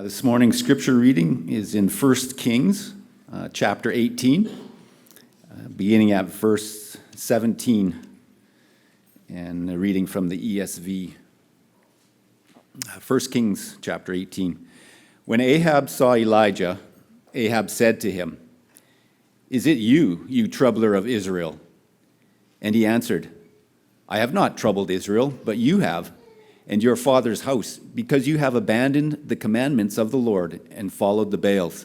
This morning's scripture reading is in 1 Kings, chapter 18, beginning at verse 17, and a reading from the ESV. 1 Kings, chapter 18. When Ahab saw Elijah, Ahab said to him, "Is it you, you troubler of Israel?" And he answered, "I have not troubled Israel, but you have, and your father's house, because you have abandoned the commandments of the Lord and followed the Baals.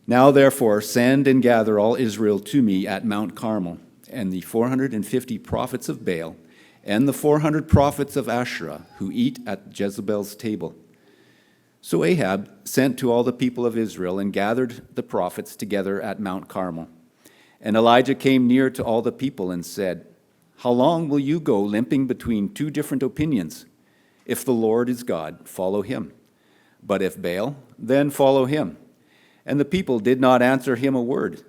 Now therefore send and gather all Israel to me at Mount Carmel, and the 450 prophets of Baal, and the 400 prophets of Asherah, who eat at Jezebel's table." So Ahab sent to all the people of Israel and gathered the prophets together at Mount Carmel. And Elijah came near to all the people and said, "How long will you go limping between two different opinions? If the Lord is God, follow him. But if Baal, then follow him." And the people did not answer him a word.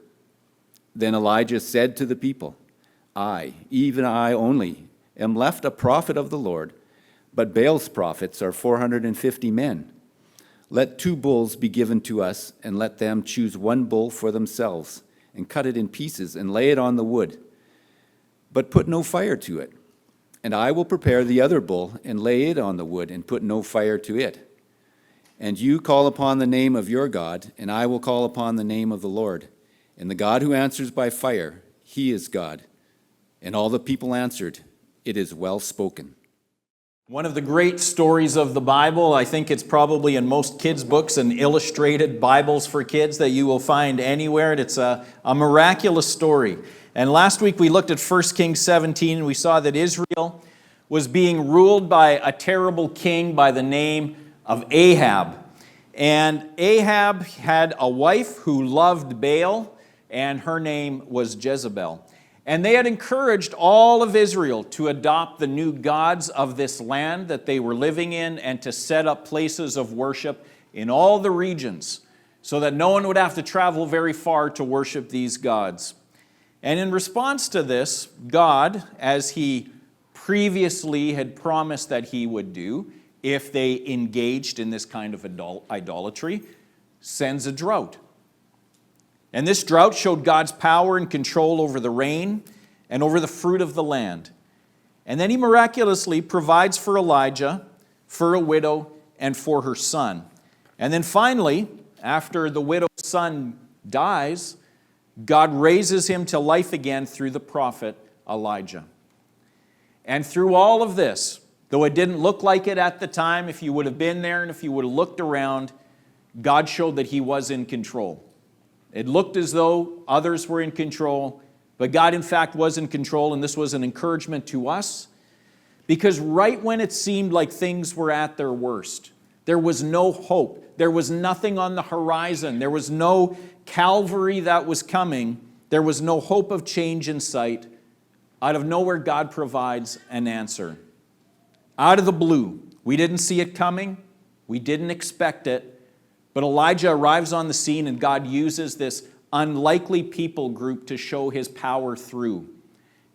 Then Elijah said to the people, "I, even I only, am left a prophet of the Lord, but Baal's prophets are 450 men. Let 2 bulls be given to us, and let them choose 1 bull for themselves, and cut it in pieces, and lay it on the wood. But put no fire to it. And I will prepare the other bull, and lay it on the wood, and put no fire to it. And you call upon the name of your God, and I will call upon the name of the Lord. And the God who answers by fire, he is God." And all the people answered, "It is well spoken." One of the great stories of the Bible, I think it's probably in most kids' books and illustrated Bibles for kids that you will find anywhere. It's a miraculous story. And last week we looked at 1 Kings 17 and we saw that Israel was being ruled by a terrible king by the name of Ahab. And Ahab had a wife who loved Baal, and her name was Jezebel. And they had encouraged all of Israel to adopt the new gods of this land that they were living in and to set up places of worship in all the regions so that no one would have to travel very far to worship these gods. And in response to this, God, as he previously had promised that he would do if they engaged in this kind of idolatry, sends a drought. And this drought showed God's power and control over the rain and over the fruit of the land. And then he miraculously provides for Elijah, for a widow, and for her son. And then finally, after the widow's son dies, God raises him to life again through the prophet Elijah. And through all of this, though it didn't look like it at the time, if you would have been there and if you would have looked around, God showed that he was in control. It looked as though others were in control, but God in fact was in control, and this was an encouragement to us, because right when it seemed like things were at their worst, there was no hope. There was nothing on the horizon. There was no Calvary that was coming. There was no hope of change in sight. Out of nowhere, God provides an answer. Out of the blue. We didn't see it coming. We didn't expect it. But Elijah arrives on the scene, and God uses this unlikely people group to show his power through.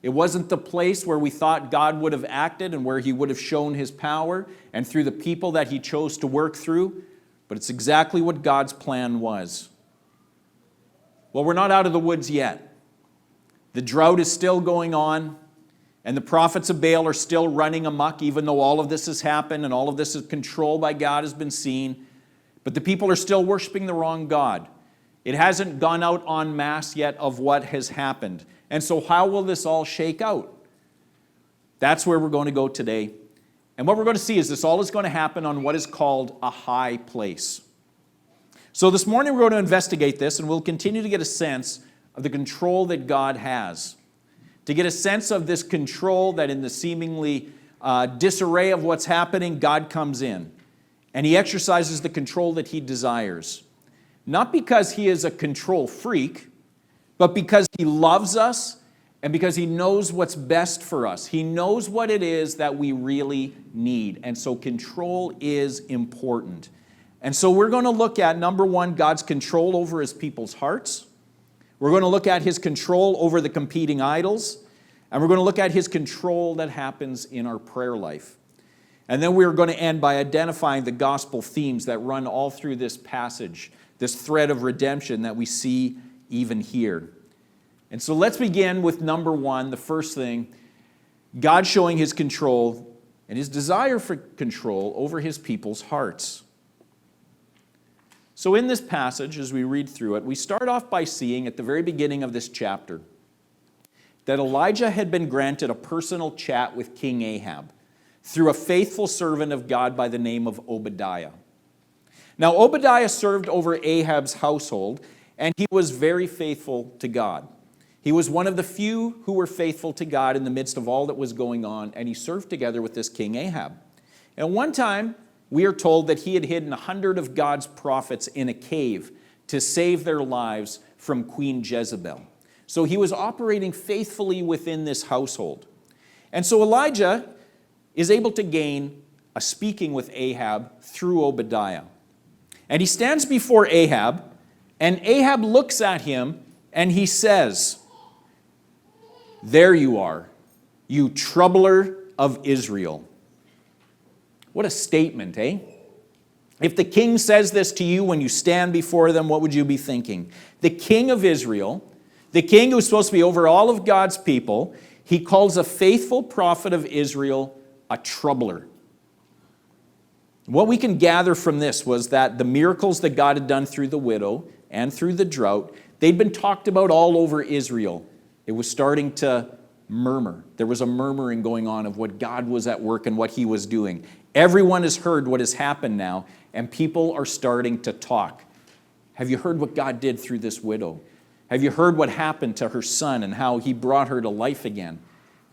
It wasn't the place where we thought God would have acted and where he would have shown his power and through the people that he chose to work through, but it's exactly what God's plan was. Well, we're not out of the woods yet. The drought is still going on, and the prophets of Baal are still running amok, even though all of this has happened and all of this is controlled by God has been seen. But the people are still worshiping the wrong God. It hasn't gone out en masse yet of what has happened. And so how will this all shake out? That's where we're going to go today. And what we're going to see is this all is going to happen on what is called a high place. So this morning we're going to investigate this, and we'll continue to get a sense of the control that God has. To get a sense of this control that in the seemingly disarray of what's happening, God comes in. And he exercises the control that he desires. Not because he is a control freak, but because he loves us and because he knows what's best for us. He knows what it is that we really need. And so control is important. And so we're going to look at, number one, God's control over his people's hearts. We're going to look at his control over the competing idols. And we're going to look at his control that happens in our prayer life. And then we're going to end by identifying the gospel themes that run all through this passage, this thread of redemption that we see even here. And so let's begin with number one, the first thing, God showing his control and his desire for control over his people's hearts. So in this passage, as we read through it, we start off by seeing at the very beginning of this chapter that Elijah had been granted a personal chat with King Ahab through a faithful servant of God by the name of Obadiah. Now, Obadiah served over Ahab's household, and he was very faithful to God. He was one of the few who were faithful to God in the midst of all that was going on, and he served together with this King Ahab. And one time, we are told that he had hidden 100 of God's prophets in a cave to save their lives from Queen Jezebel. So he was operating faithfully within this household. And so Elijah is able to gain a speaking with Ahab through Obadiah. And he stands before Ahab, and Ahab looks at him, and he says, "There you are, you troubler of Israel." What a statement, eh? If the king says this to you when you stand before them, what would you be thinking? The king of Israel, the king who's supposed to be over all of God's people, he calls a faithful prophet of Israel a troubler. What we can gather from this was that the miracles that God had done through the widow and through the drought, they'd been talked about all over Israel. It was starting to murmur. There was a murmuring going on of what God was at work and what he was doing. Everyone has heard what has happened now, and people are starting to talk. Have you heard what God did through this widow? Have you heard what happened to her son and how he brought her to life again?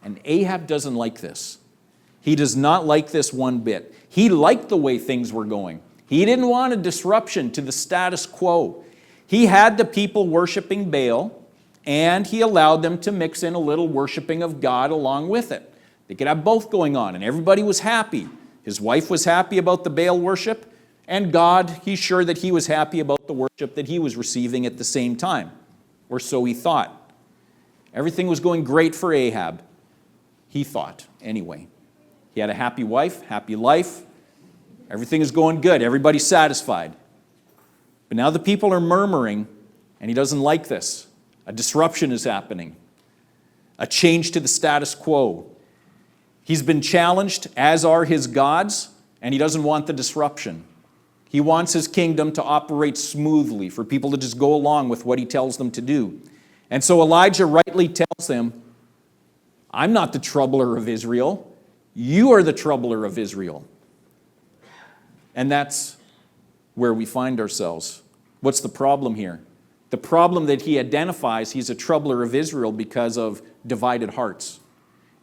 And Ahab doesn't like this. He does not like this one bit. He liked the way things were going. He didn't want a disruption to the status quo. He had the people worshiping Baal, and he allowed them to mix in a little worshiping of God along with it. They could have both going on, and everybody was happy. His wife was happy about the Baal worship, and God, he's sure that he was happy about the worship that he was receiving at the same time, or so he thought. Everything was going great for Ahab, he thought, anyway. He had a happy wife, happy life. Everything is going good. Everybody's satisfied. But now the people are murmuring, and he doesn't like this. A disruption is happening. A change to the status quo. He's been challenged, as are his gods, and he doesn't want the disruption. He wants his kingdom to operate smoothly, for people to just go along with what he tells them to do. And so Elijah rightly tells them, "I'm not the troubler of Israel. You are the troubler of Israel." And that's where we find ourselves. What's the problem here? The problem that he identifies, he's a troubler of Israel because of divided hearts.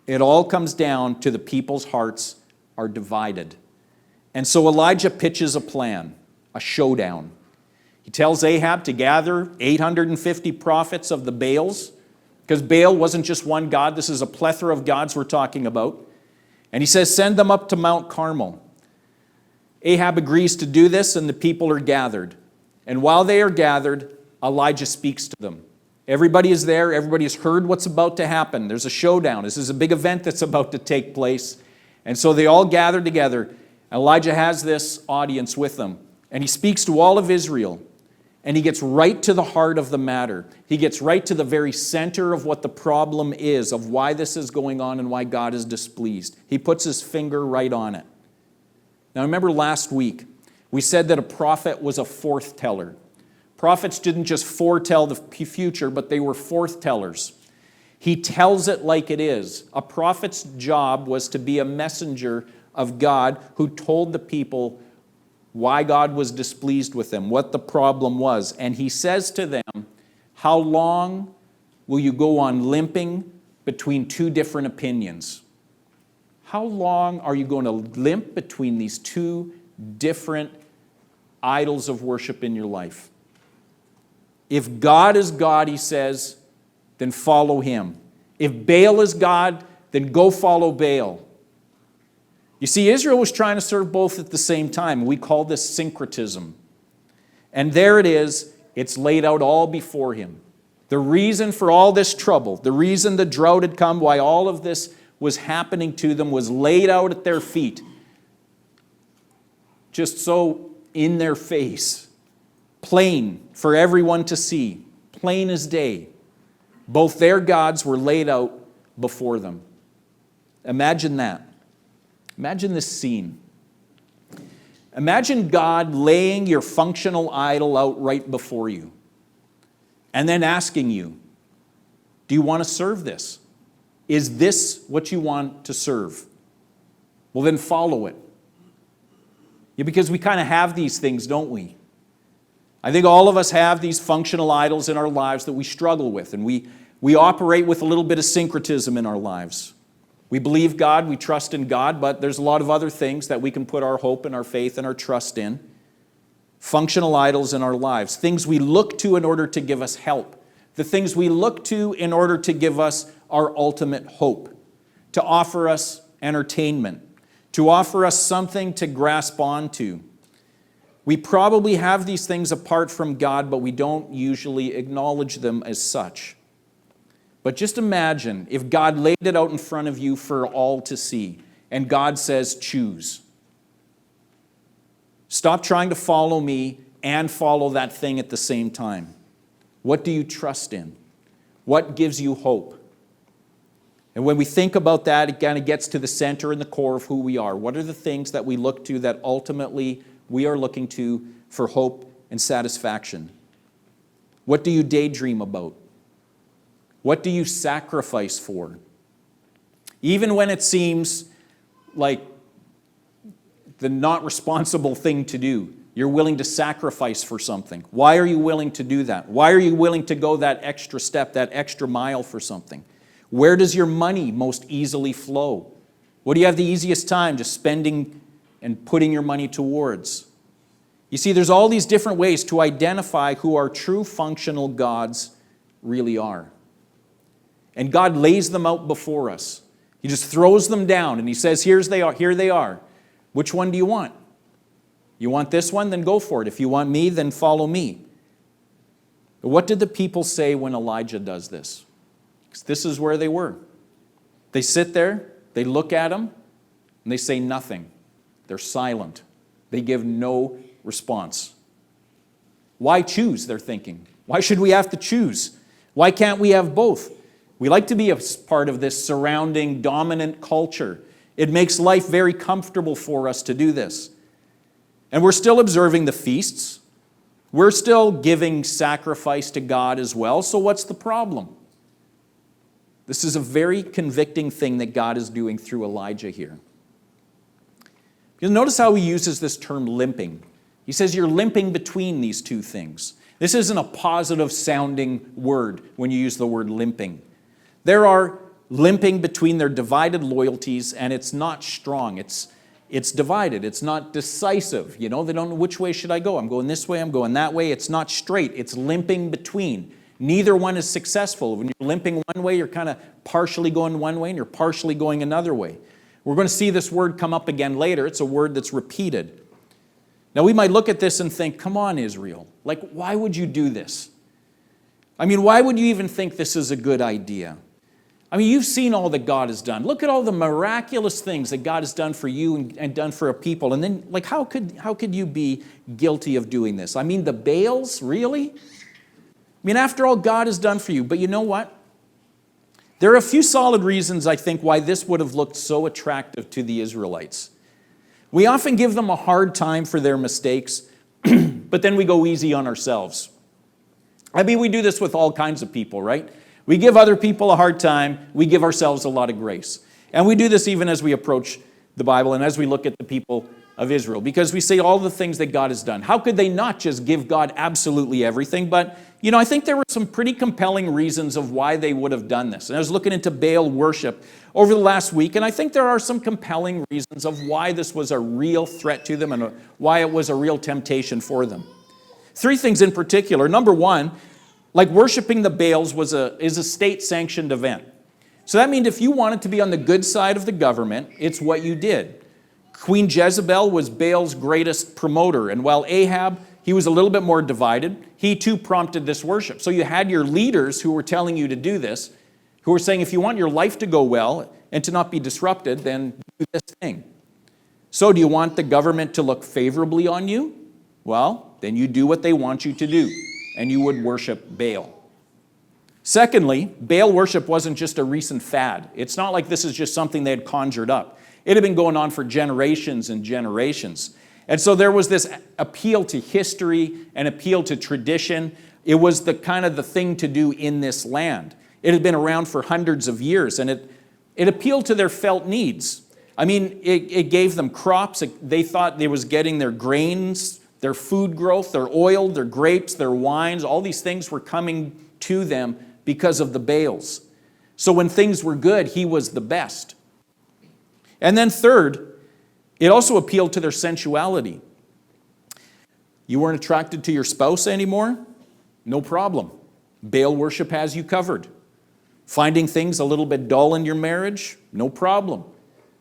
It all comes down to the people's hearts are divided. And so Elijah pitches a plan, a showdown. He tells Ahab to gather 850 prophets of the Baals, because Baal wasn't just one god, this is a plethora of gods we're talking about. And he says, send them up to Mount Carmel. Ahab agrees to do this, and the people are gathered. And while they are gathered, Elijah speaks to them. Everybody is there. Everybody has heard what's about to happen. There's a showdown. This is a big event that's about to take place. And so they all gather together. Elijah has this audience with them. And he speaks to all of Israel. And he gets right to the heart of the matter. He gets right to the very center of what the problem is, of why this is going on and why God is displeased. He puts his finger right on it. Now remember last week, we said that a prophet was a forth-teller. Prophets didn't just foretell the future, but they were forth-tellers. He tells it like it is. A prophet's job was to be a messenger of God who told the people why God was displeased with them, what the problem was. And he says to them, how long will you go on limping between two different opinions? How long are you going to limp between these two different idols of worship in your life? If God is God, he says, then follow him. If Baal is God, then go follow Baal. You see, Israel was trying to serve both at the same time. We call this syncretism. And there it is. It's laid out all before him. The reason for all this trouble, the reason the drought had come, why all of this was happening to them was laid out at their feet. just so in their face, plain for everyone to see, plain as day. Both their gods were laid out before them. Imagine that. Imagine this scene. Imagine God laying your functional idol out right before you and then asking you, do you want to serve this? Is this what you want to serve? Well, then follow it. Yeah, because we kind of have these things, don't we? I think all of us have these functional idols in our lives that we struggle with, and we operate with a little bit of syncretism in our lives. We believe God, we trust in God, but there's a lot of other things that we can put our hope and our faith and our trust in. Functional idols in our lives, things we look to in order to give us help, the things we look to in order to give us our ultimate hope, to offer us entertainment, to offer us something to grasp onto. We probably have these things apart from God, but we don't usually acknowledge them as such. But just imagine if God laid it out in front of you for all to see, and God says, choose. Stop trying to follow me and follow that thing at the same time. What do you trust in? What gives you hope? And when we think about that, it kind of gets to the center and the core of who we are. What are the things that we look to that ultimately we are looking to for hope and satisfaction? What do you daydream about? What do you sacrifice for? Even when it seems like the not responsible thing to do, you're willing to sacrifice for something. Why are you willing to do that? Why are you willing to go that extra step, that extra mile for something? Where does your money most easily flow? What do you have the easiest time just spending and putting your money towards? You see, there's all these different ways to identify who our true functional gods really are. And God lays them out before us. He just throws them down and he says, here they are. Which one do you want? You want this one? Then go for it. If you want me, then follow me. But what did the people say when Elijah does this? Because this is where they were. They sit there, they look at him, and they say nothing. They're silent. They give no response. Why choose, they're thinking. Why should we have to choose? Why can't we have both? We like to be a part of this surrounding dominant culture. It makes life very comfortable for us to do this. And we're still observing the feasts. We're still giving sacrifice to God as well. So what's the problem? This is a very convicting thing that God is doing through Elijah here. You'll notice how he uses this term limping. He says you're limping between these two things. This isn't a positive sounding word when you use the word limping. There are limping between their divided loyalties, and it's not strong. It's divided. It's not decisive. You know, they don't know which way should I go. I'm going this way, I'm going that way. It's not straight. It's limping between. Neither one is successful. When you're limping one way, you're kind of partially going one way and you're partially going another way. We're going to see this word come up again later. It's a word that's repeated. Now, we might look at this and think, come on, Israel. Like, why would you do this? I mean, why would you even think this is a good idea? I mean, you've seen all that God has done. Look at all the miraculous things that God has done for you and done for a people. And then, like, how could you be guilty of doing this? I mean, the Baals, really? I mean, after all God has done for you. But you know what? There are a few solid reasons, I think, why this would have looked so attractive to the Israelites. We often give them a hard time for their mistakes, but then we go easy on ourselves. I mean, we do this with all kinds of people, right? We give other people a hard time. We give ourselves a lot of grace. And we do this even as we approach the Bible and as we look at the people of Israel, because we say all the things that God has done. How could they not just give God absolutely everything? But, you know, I think there were some pretty compelling reasons of why they would have done this. And I was looking into Baal worship over the last week, and I think there are some compelling reasons of why this was a real threat to them and why it was a real temptation for them. Three things in particular. Number one, like worshiping the Baals is a state-sanctioned event. So that means if you wanted to be on the good side of the government, it's what you did. Queen Jezebel was Baal's greatest promoter, and while Ahab, he was a little bit more divided, he too prompted this worship. So you had your leaders who were telling you to do this, who were saying if you want your life to go well and to not be disrupted, then do this thing. So do you want the government to look favorably on you? Well, then you do what they want you to do, and you would worship Baal. Secondly, Baal worship wasn't just a recent fad. It's not like this is just something they had conjured up. It had been going on for generations and generations. And so there was this appeal to history and appeal to tradition. It was the kind of the thing to do in this land. It had been around for hundreds of years, and it appealed to their felt needs. I mean, it gave them crops. They thought they was getting their grains, their food growth, their oil, their grapes, their wines. All these things were coming to them because of the Baals. So when things were good, he was the best. And then third, it also appealed to their sensuality. You weren't attracted to your spouse anymore? No problem. Baal worship has you covered. Finding things a little bit dull in your marriage? No problem.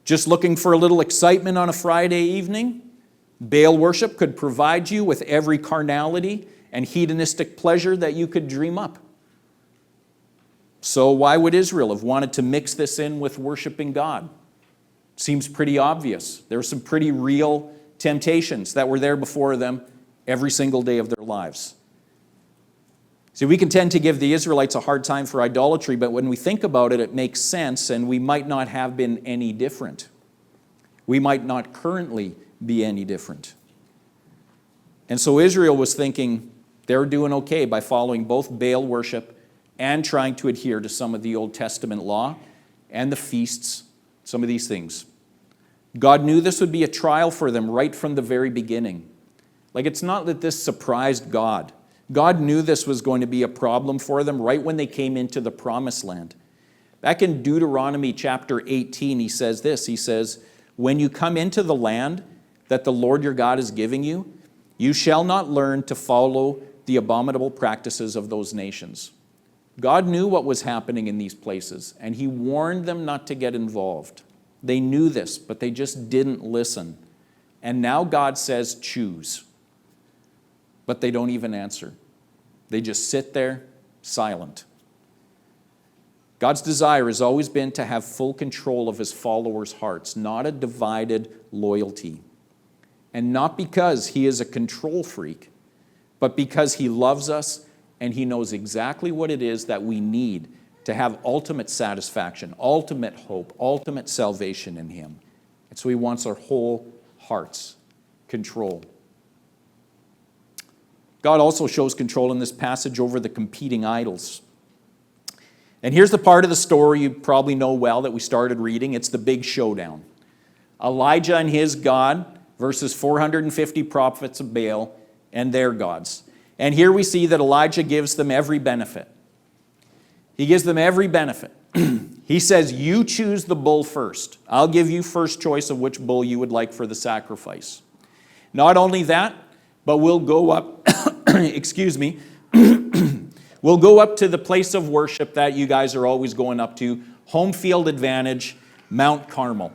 Just looking for a little excitement on a Friday evening? Baal worship could provide you with every carnality and hedonistic pleasure that you could dream up. So why would Israel have wanted to mix this in with worshiping God? Seems pretty obvious. There were some pretty real temptations that were there before them every single day of their lives. See, we can tend to give the Israelites a hard time for idolatry, but when we think about it, it makes sense, and we might not have been any different. We might not currently be any different. And so Israel was thinking they're doing okay by following both Baal worship and trying to adhere to some of the Old Testament law and the feasts, some of these things. God knew this would be a trial for them right from the very beginning. Like, it's not that this surprised God. God knew this was going to be a problem for them right when they came into the promised land. Back in Deuteronomy chapter 18, he says this. He says, "When you come into the land that the Lord your God is giving you, you shall not learn to follow the abominable practices of those nations." God knew what was happening in these places, and he warned them not to get involved. They knew this, but they just didn't listen. And now God says, choose. But they don't even answer. They just sit there, silent. God's desire has always been to have full control of his followers' hearts, not a divided loyalty. And not because he is a control freak, but because he loves us and he knows exactly what it is that we need to have ultimate satisfaction, ultimate hope, ultimate salvation in him. And so he wants our whole hearts control. God also shows control in this passage over the competing idols. And here's the part of the story you probably know well that we started reading. It's the big showdown. Elijah and his God versus 450 prophets of Baal and their gods. And here we see that Elijah gives them every benefit. He gives them every benefit. He says, you choose the bull first. I'll give you first choice of which bull you would like for the sacrifice. Not only that, but we'll go up, excuse me, we'll go up to the place of worship that you guys are always going up to, home field advantage, Mount Carmel.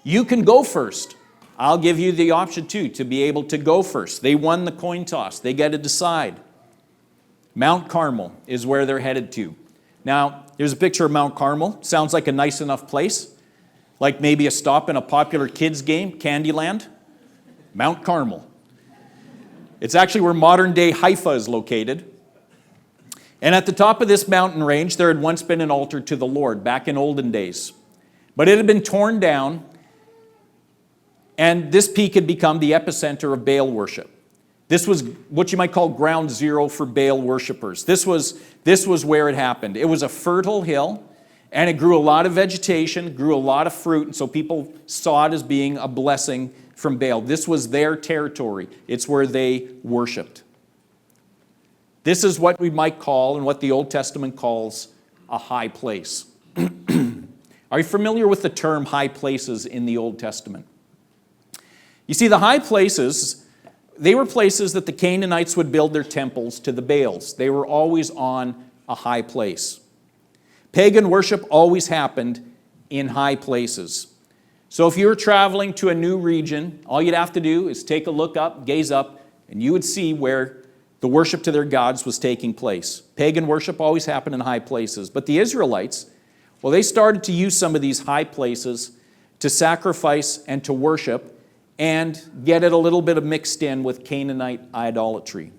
You can go first. I'll give you the option too, to be able to go first. They won the coin toss. They get to decide. Mount Carmel is where they're headed to. Now, here's a picture of Mount Carmel. Sounds like a nice enough place. Like maybe a stop in a popular kids game, Candyland. Mount Carmel. It's actually where modern-day Haifa is located. And at the top of this mountain range, there had once been an altar to the Lord back in olden days. But it had been torn down, and this peak had become the epicenter of Baal worship. This was what you might call ground zero for Baal worshipers. This was where it happened. It was a fertile hill, and it grew a lot of vegetation, grew a lot of fruit, and so people saw it as being a blessing from Baal. This was their territory. It's where they worshiped. This is what we might call, and what the Old Testament calls, a high place. Are you familiar with the term high places in the Old Testament? You see, the high places, they were places that the Canaanites would build their temples to the Baals. They were always on a high place. Pagan worship always happened in high places. So if you were traveling to a new region, all you'd have to do is take a look up, gaze up, and you would see where the worship to their gods was taking place. Pagan worship always happened in high places. But the Israelites, well, they started to use some of these high places to sacrifice and to worship, and get it a little bit of mixed in with Canaanite idolatry.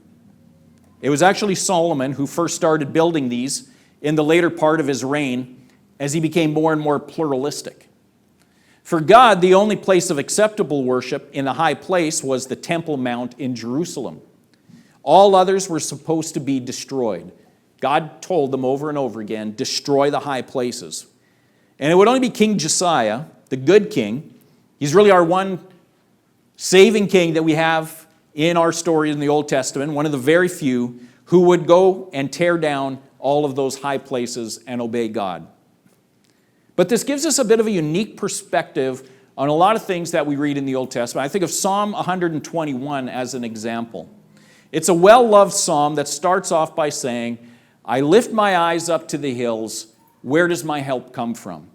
It was actually Solomon who first started building these in the later part of his reign as he became more and more pluralistic. For God, the only place of acceptable worship in the high place was the Temple Mount in Jerusalem. All others were supposed to be destroyed. God told them over and over again, destroy the high places. And it would only be King Josiah, the good king. He's really our one saving king that we have in our story in the Old Testament, one of the very few who would go and tear down all of those high places and obey God. But this gives us a bit of a unique perspective on a lot of things that we read in the Old Testament. I think of Psalm 121 as an example. It's a well-loved psalm that starts off by saying, I lift my eyes up to the hills. Where does my help come from?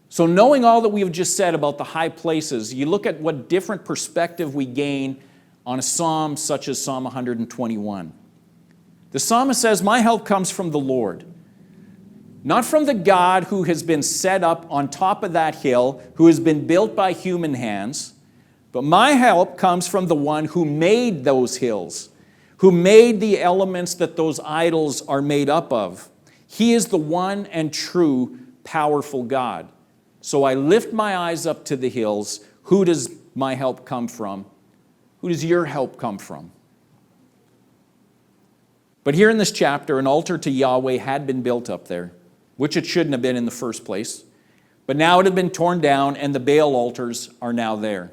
So knowing all that we have just said about the high places, you look at what different perspective we gain on a psalm such as Psalm 121. The psalmist says, my help comes from the Lord. Not from the God who has been set up on top of that hill, who has been built by human hands, but my help comes from the one who made those hills, who made the elements that those idols are made up of. He is the one and true powerful God. So I lift my eyes up to the hills. Who does my help come from? Who does your help come from? But here in this chapter, an altar to Yahweh had been built up there, which it shouldn't have been in the first place. But now it had been torn down, and the Baal altars are now there.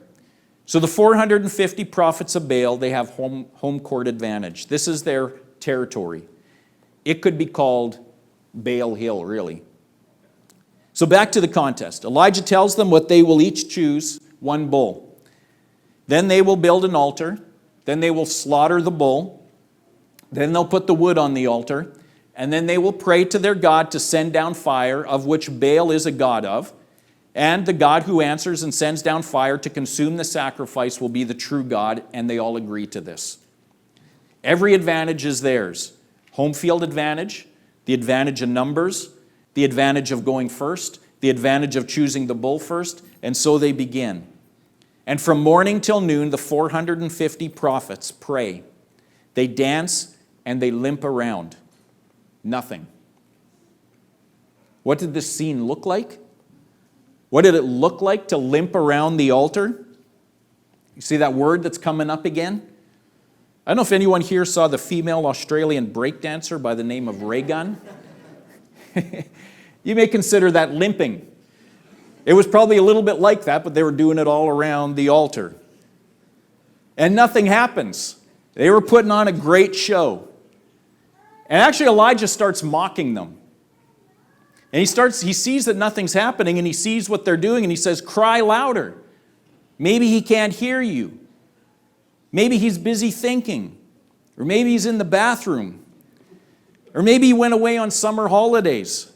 So the 450 prophets of Baal, they have home court advantage. This is their territory. It could be called Baal Hill, really. So back to the contest. Elijah tells them what they will each choose, one bull. Then they will build an altar. Then they will slaughter the bull. Then they'll put the wood on the altar. And then they will pray to their God to send down fire, of which Baal is a god of. And the God who answers and sends down fire to consume the sacrifice will be the true God, and they all agree to this. Every advantage is theirs. Home field advantage, the advantage of numbers, the advantage of going first, the advantage of choosing the bull first, and so they begin. And from morning till noon, the 450 prophets pray. They dance and they limp around. Nothing. What did this scene look like? What did it look like to limp around the altar? You see that word that's coming up again? I don't know if anyone here saw the female Australian breakdancer by the name of Ray Gun. You may consider that limping. It was probably a little bit like that, but they were doing it all around the altar. And nothing happens. They were putting on a great show. And actually Elijah starts mocking them. And he sees that nothing's happening, and he sees what they're doing, and he says, cry louder. Maybe he can't hear you. Maybe he's busy thinking. Or maybe he's in the bathroom. Or maybe he went away on summer holidays.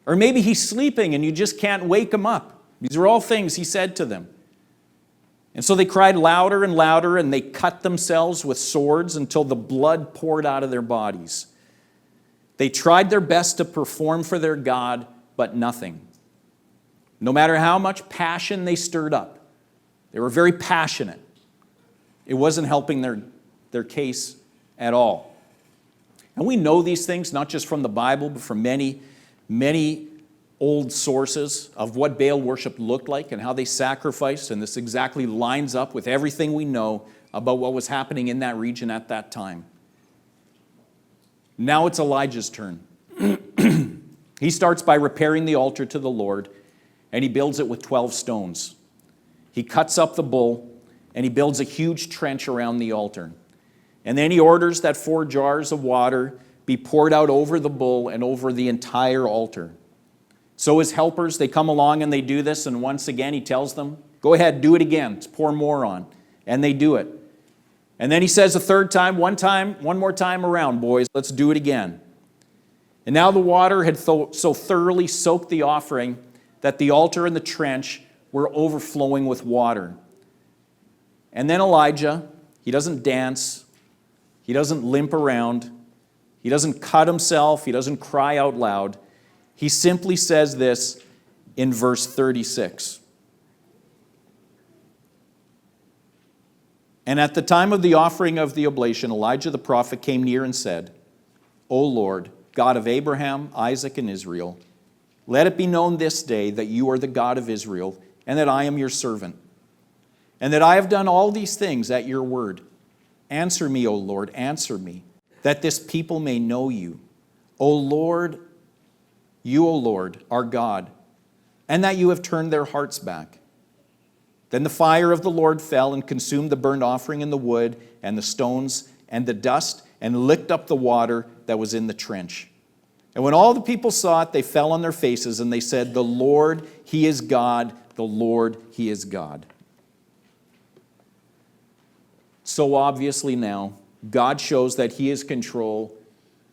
Or maybe he's sleeping and you just can't wake him up. These are all things he said to them. And so they cried louder and louder, and they cut themselves with swords until the blood poured out of their bodies. They tried their best to perform for their God, but nothing. No matter how much passion they stirred up, they were very passionate. It wasn't helping their case at all. And we know these things, not just from the Bible, but from many, many old sources of what Baal worship looked like and how they sacrificed, and this exactly lines up with everything we know about what was happening in that region at that time. Now it's Elijah's turn. He starts by repairing the altar to the Lord, and he builds it with 12 stones. He cuts up the bull, and he builds a huge trench around the altar. And then he orders that 4 jars of water be poured out over the bull and over the entire altar. So his helpers, they come along and they do this, and once again he tells them, go ahead, do it again, let's pour more on. And they do it. And then he says a third time, one more time around, boys, let's do it again. And now the water had so thoroughly soaked the offering that the altar and the trench were overflowing with water. And then Elijah, he doesn't dance, he doesn't limp around, he doesn't cut himself, he doesn't cry out loud. He simply says this in verse 36. And at the time of the offering of the oblation, Elijah the prophet came near and said, O Lord, God of Abraham, Isaac, and Israel, let it be known this day that you are the God of Israel, and that I am your servant, and that I have done all these things at your word. Answer me, O Lord, answer me, that this people may know you. O Lord, you, O Lord, are God, and that you have turned their hearts back. Then the fire of the Lord fell and consumed the burnt offering and the wood and the stones and the dust and licked up the water that was in the trench. And when all the people saw it, they fell on their faces and they said, The Lord, He is God. The Lord, He is God. So obviously now, God shows that He is control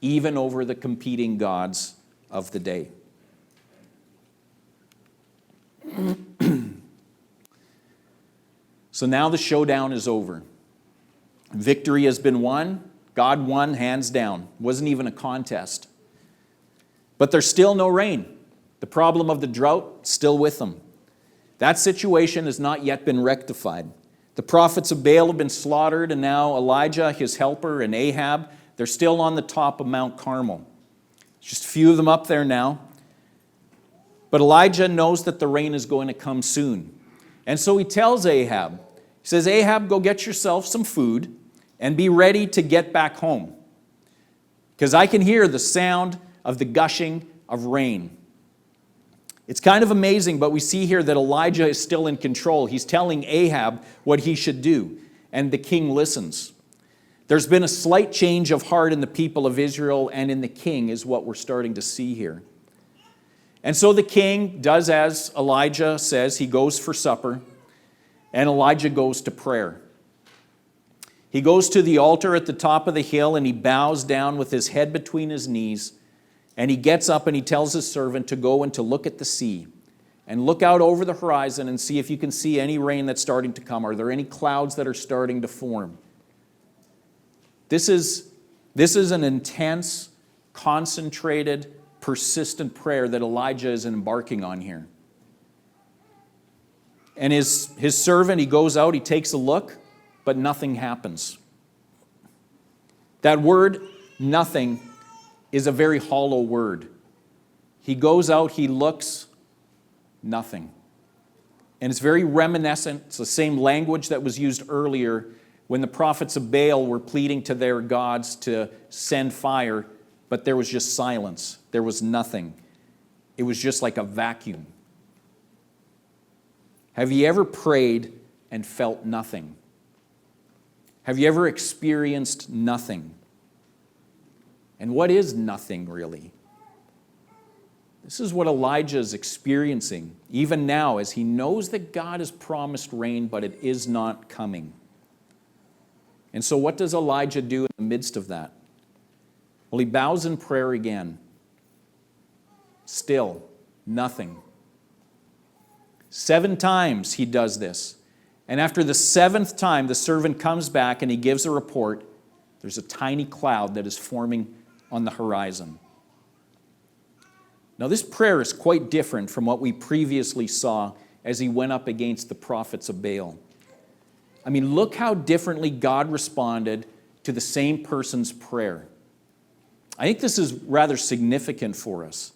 even over the competing gods of the day. So now the showdown is over. Victory has been won. God won hands down. It wasn't even a contest. But there's still no rain. The problem of the drought still with them. That situation has not yet been rectified. The prophets of Baal have been slaughtered, and now Elijah, his helper, and Ahab, they're still on the top of Mount Carmel. Just a few of them up there now. But Elijah knows that the rain is going to come soon. And so he tells Ahab, he says, Ahab, go get yourself some food and be ready to get back home. Because I can hear the sound of the gushing of rain. It's kind of amazing, but we see here that Elijah is still in control. He's telling Ahab what he should do, and the king listens. There's been a slight change of heart in the people of Israel and in the king is what we're starting to see here. And so the king does as Elijah says. He goes for supper, and Elijah goes to prayer. He goes to the altar at the top of the hill, and he bows down with his head between his knees, and he gets up and he tells his servant to go and to look at the sea and look out over the horizon and see if you can see any rain that's starting to come. Are there any clouds that are starting to form? This is an intense, concentrated, persistent prayer that Elijah is embarking on here. And his servant, he goes out, he takes a look, but nothing happens. That word, nothing, is a very hollow word. He goes out, he looks, nothing. And it's very reminiscent. It's the same language that was used earlier when the prophets of Baal were pleading to their gods to send fire, but there was just silence. There was nothing. It was just like a vacuum. Have you ever prayed and felt nothing? Have you ever experienced nothing? And what is nothing, really? This is what Elijah is experiencing, even now, as he knows that God has promised rain, but it is not coming. And so what does Elijah do in the midst of that? Well, he bows in prayer again. Still, nothing. 7 times he does this. And after the 7th time, the servant comes back and he gives a report. There's a tiny cloud that is forming on the horizon. Now, this prayer is quite different from what we previously saw as he went up against the prophets of Baal. I mean, look how differently God responded to the same person's prayer. I think this is rather significant for us.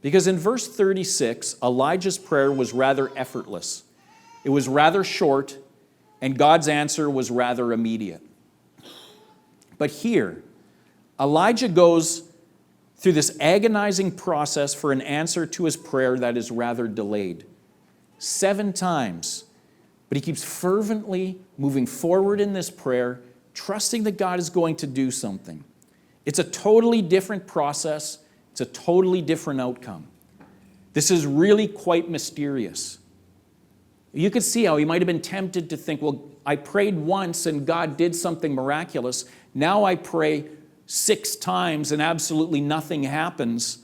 Because in verse 36, Elijah's prayer was rather effortless. It was rather short, and God's answer was rather immediate. But here, Elijah goes through this agonizing process for an answer to his prayer that is rather delayed. 7 times. But he keeps fervently moving forward in this prayer, trusting that God is going to do something. It's a totally different process. It's a totally different outcome. This is really quite mysterious. You could see how he might have been tempted to think, well, I prayed once and God did something miraculous. Now I pray 6 times and absolutely nothing happens.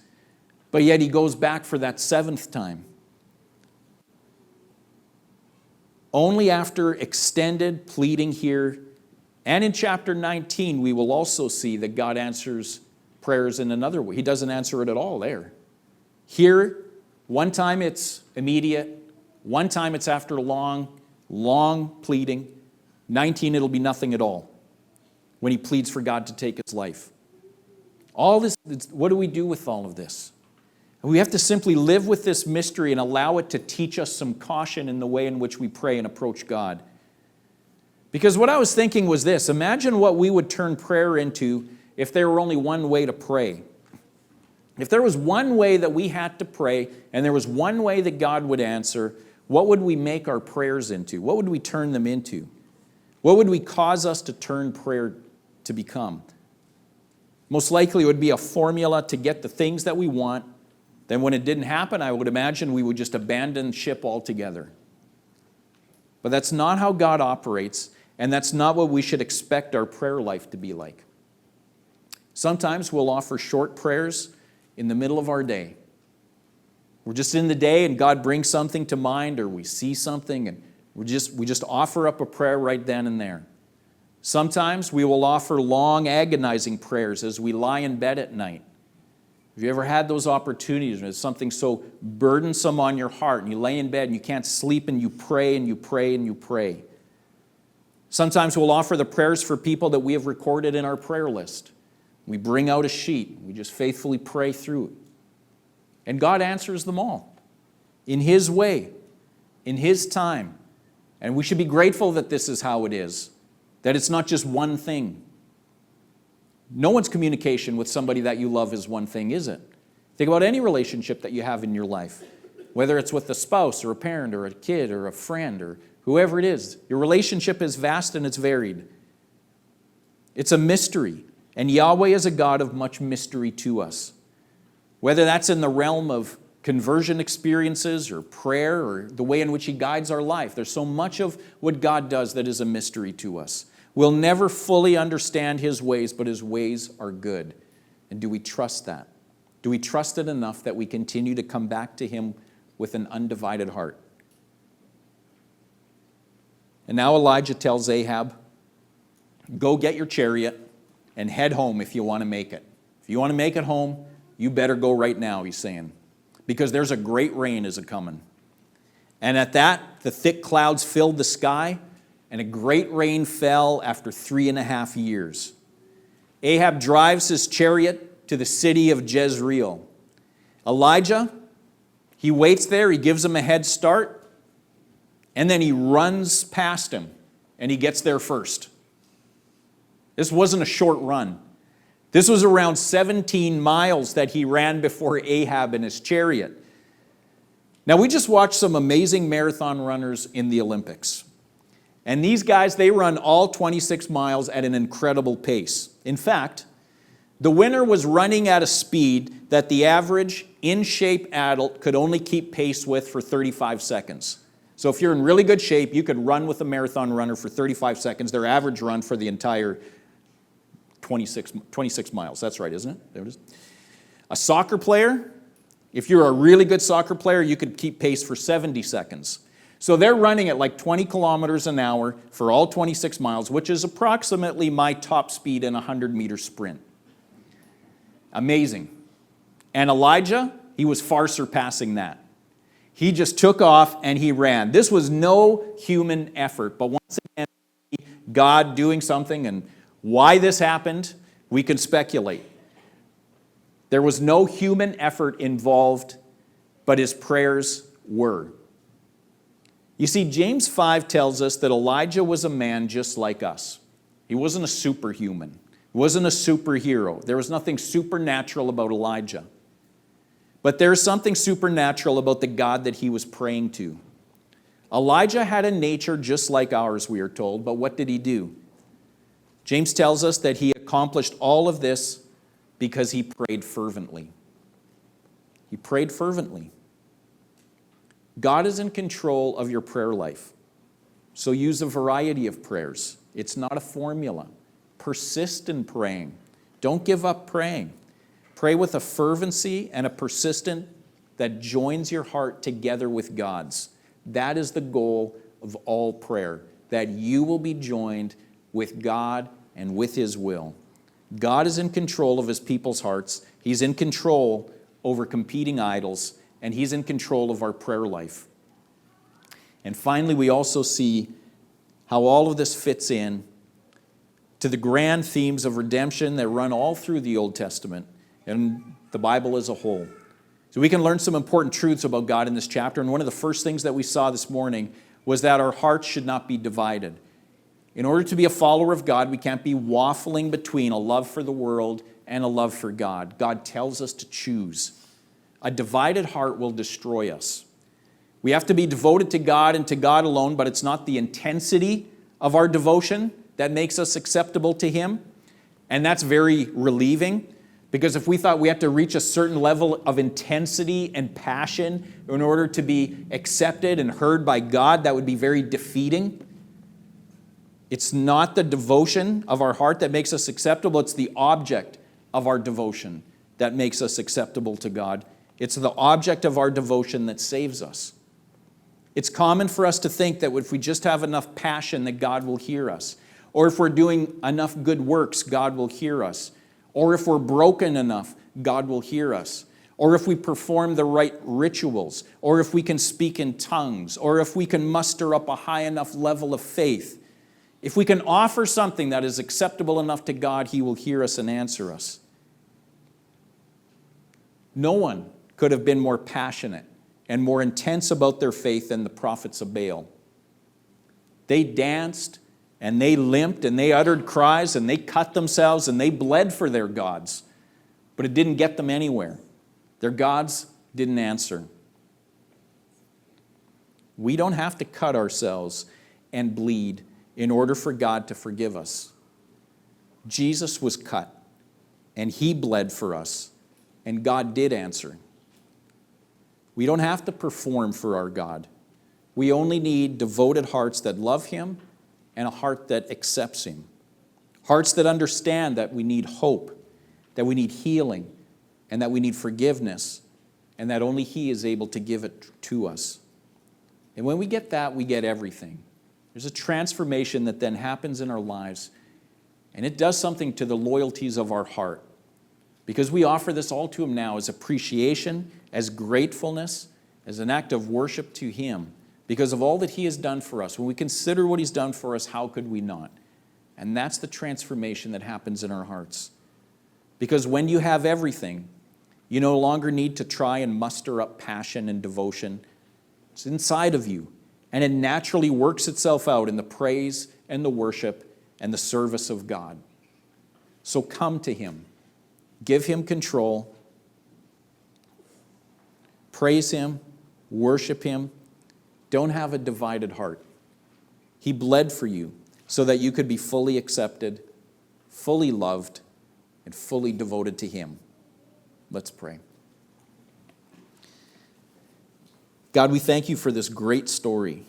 But yet he goes back for that 7th time. Only after extended pleading here, and in chapter 19, we will also see that God answers prayers in another way. He doesn't answer it at all there. Here, one time it's immediate, one time it's after long pleading, 19, it'll be nothing at all when he pleads for God to take his life. All this, what do we do with all of this? We have to simply live with this mystery and allow it to teach us some caution in the way in which we pray and approach God. Because what I was thinking was this: imagine what we would turn prayer into if there were only one way to pray. If there was one way that we had to pray and there was one way that God would answer, what would we make our prayers into? What would we turn them into? What would we cause us to turn prayer to become? Most likely it would be a formula to get the things that we want. Then when it didn't happen, I would imagine we would just abandon ship altogether. But that's not how God operates, and that's not what we should expect our prayer life to be like. Sometimes we'll offer short prayers in the middle of our day. We're just in the day and God brings something to mind, or we see something and we just offer up a prayer right then and there. Sometimes we will offer long, agonizing prayers as we lie in bed at night. Have you ever had those opportunities when it's something so burdensome on your heart and you lay in bed and you can't sleep and you pray and you pray and you pray? Sometimes we'll offer the prayers for people that we have recorded in our prayer list. We bring out a sheet. We just faithfully pray through it. And God answers them all in His way, in His time. And we should be grateful that this is how it is, that it's not just one thing. No one's communication with somebody that you love is one thing, is it? Think about any relationship that you have in your life, whether it's with a spouse or a parent or a kid or a friend or whoever it is. Your relationship is vast and it's varied. It's a mystery. And Yahweh is a God of much mystery to us. Whether that's in the realm of conversion experiences or prayer or the way in which He guides our life, there's so much of what God does that is a mystery to us. We'll never fully understand His ways, but His ways are good. And do we trust that? Do we trust it enough that we continue to come back to Him with an undivided heart? And now Elijah tells Ahab, go get your chariot and head home if you want to make it. If you want to make it home, you better go right now, he's saying, because there's a great rain is a-coming. And at that, the thick clouds filled the sky, and a great rain fell after 3.5 years. Ahab drives his chariot to the city of Jezreel. Elijah, he waits there, he gives him a head start, and then he runs past him, and he gets there first. This wasn't a short run. This was around 17 miles that he ran before Ahab in his chariot. Now, we just watched some amazing marathon runners in the Olympics. And these guys, they run all 26 miles at an incredible pace. In fact, the winner was running at a speed that the average in-shape adult could only keep pace with for 35 seconds. So if you're in really good shape, you could run with a marathon runner for 35 seconds, their average run for the entire 26 miles. That's right, isn't it? There it is. A soccer player, if you're a really good soccer player, you could keep pace for 70 seconds. So they're running at like 20 kilometers an hour for all 26 miles, which is approximately my top speed in a 100-meter sprint. Amazing. And Elijah, he was far surpassing that. He just took off and he ran. This was no human effort, but once again, God doing something, and why this happened, we can speculate. There was no human effort involved, but his prayers were. You see, James 5 tells us that Elijah was a man just like us. He wasn't a superhuman. He wasn't a superhero. There was nothing supernatural about Elijah. But there's something supernatural about the God that he was praying to. Elijah had a nature just like ours, we are told, but what did he do? James tells us that he accomplished all of this because he prayed fervently. He prayed fervently. God is in control of your prayer life. So use a variety of prayers. It's not a formula. Persist in praying. Don't give up praying. Pray with a fervency and a persistence that joins your heart together with God's. That is the goal of all prayer, that you will be joined with God and with His will. God is in control of His people's hearts. He's in control over competing idols, and He's in control of our prayer life. And finally, we also see how all of this fits in to the grand themes of redemption that run all through the Old Testament and the Bible as a whole. So we can learn some important truths about God in this chapter, and one of the first things that we saw this morning was that our hearts should not be divided. In order to be a follower of God, we can't be waffling between a love for the world and a love for God. God tells us to choose. A divided heart will destroy us. We have to be devoted to God and to God alone, but it's not the intensity of our devotion that makes us acceptable to Him. And that's very relieving, because if we thought we had to reach a certain level of intensity and passion in order to be accepted and heard by God, that would be very defeating. It's not the devotion of our heart that makes us acceptable. It's the object of our devotion that makes us acceptable to God. It's the object of our devotion that saves us. It's common for us to think that if we just have enough passion that God will hear us, or if we're doing enough good works, God will hear us, or if we're broken enough, God will hear us, or if we perform the right rituals, or if we can speak in tongues, or if we can muster up a high enough level of faith. If we can offer something that is acceptable enough to God, He will hear us and answer us. No one could have been more passionate and more intense about their faith than the prophets of Baal. They danced and they limped and they uttered cries and they cut themselves and they bled for their gods, but it didn't get them anywhere. Their gods didn't answer. We don't have to cut ourselves and bleed in order for God to forgive us. Jesus was cut, and He bled for us, and God did answer. We don't have to perform for our God. We only need devoted hearts that love Him and a heart that accepts Him. Hearts that understand that we need hope, that we need healing, and that we need forgiveness, and that only He is able to give it to us. And when we get that, we get everything. There's a transformation that then happens in our lives, and it does something to the loyalties of our heart. Because we offer this all to Him now as appreciation, as gratefulness, as an act of worship to Him, because of all that He has done for us. When we consider what He's done for us, how could we not? And that's the transformation that happens in our hearts. Because when you have everything, you no longer need to try and muster up passion and devotion. It's inside of you. And it naturally works itself out in the praise and the worship and the service of God. So come to Him. Give Him control. Praise Him. Worship Him. Don't have a divided heart. He bled for you so that you could be fully accepted, fully loved, and fully devoted to Him. Let's pray. God, we thank You for this great story.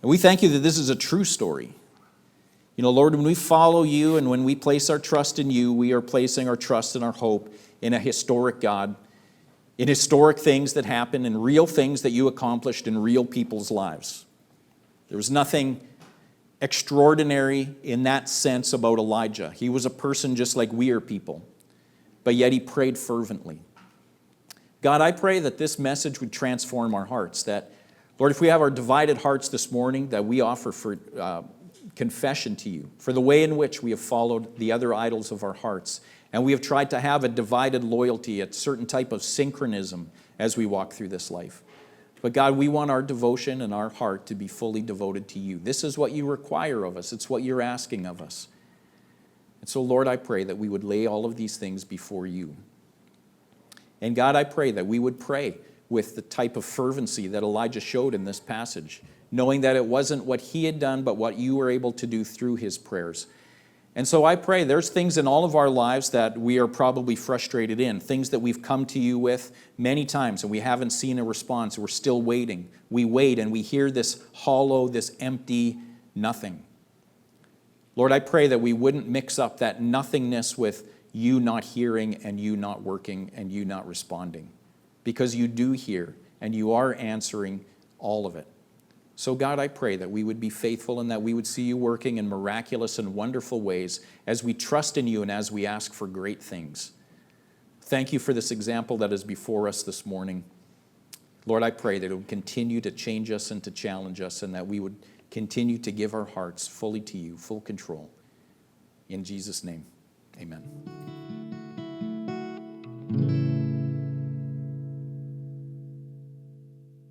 And we thank You that this is a true story. You know, Lord, when we follow You and when we place our trust in You, we are placing our trust and our hope in a historic God, in historic things that happen, in real things that You accomplished in real people's lives. There was nothing extraordinary in that sense about Elijah. He was a person just like we are people, but yet he prayed fervently. God, I pray that this message would transform our hearts, that, Lord, if we have our divided hearts this morning, that we offer for confession to You for the way in which we have followed the other idols of our hearts, and we have tried to have a divided loyalty, a certain type of synchronism as we walk through this life. But God, we want our devotion and our heart to be fully devoted to You. This is what You require of us. It's what You're asking of us. And so, Lord, I pray that we would lay all of these things before You. And God, I pray that we would pray with the type of fervency that Elijah showed in this passage, knowing that it wasn't what he had done, but what You were able to do through his prayers. And so I pray there's things in all of our lives that we are probably frustrated in, things that we've come to You with many times and we haven't seen a response. We're still waiting. We wait and we hear this hollow, this empty nothing. Lord, I pray that we wouldn't mix up that nothingness with You not hearing and You not working and You not responding, because You do hear and You are answering all of it. So God, I pray that we would be faithful and that we would see You working in miraculous and wonderful ways as we trust in You and as we ask for great things. Thank You for this example that is before us this morning. Lord, I pray that it would continue to change us and to challenge us, and that we would continue to give our hearts fully to you, full control. In Jesus' name, amen.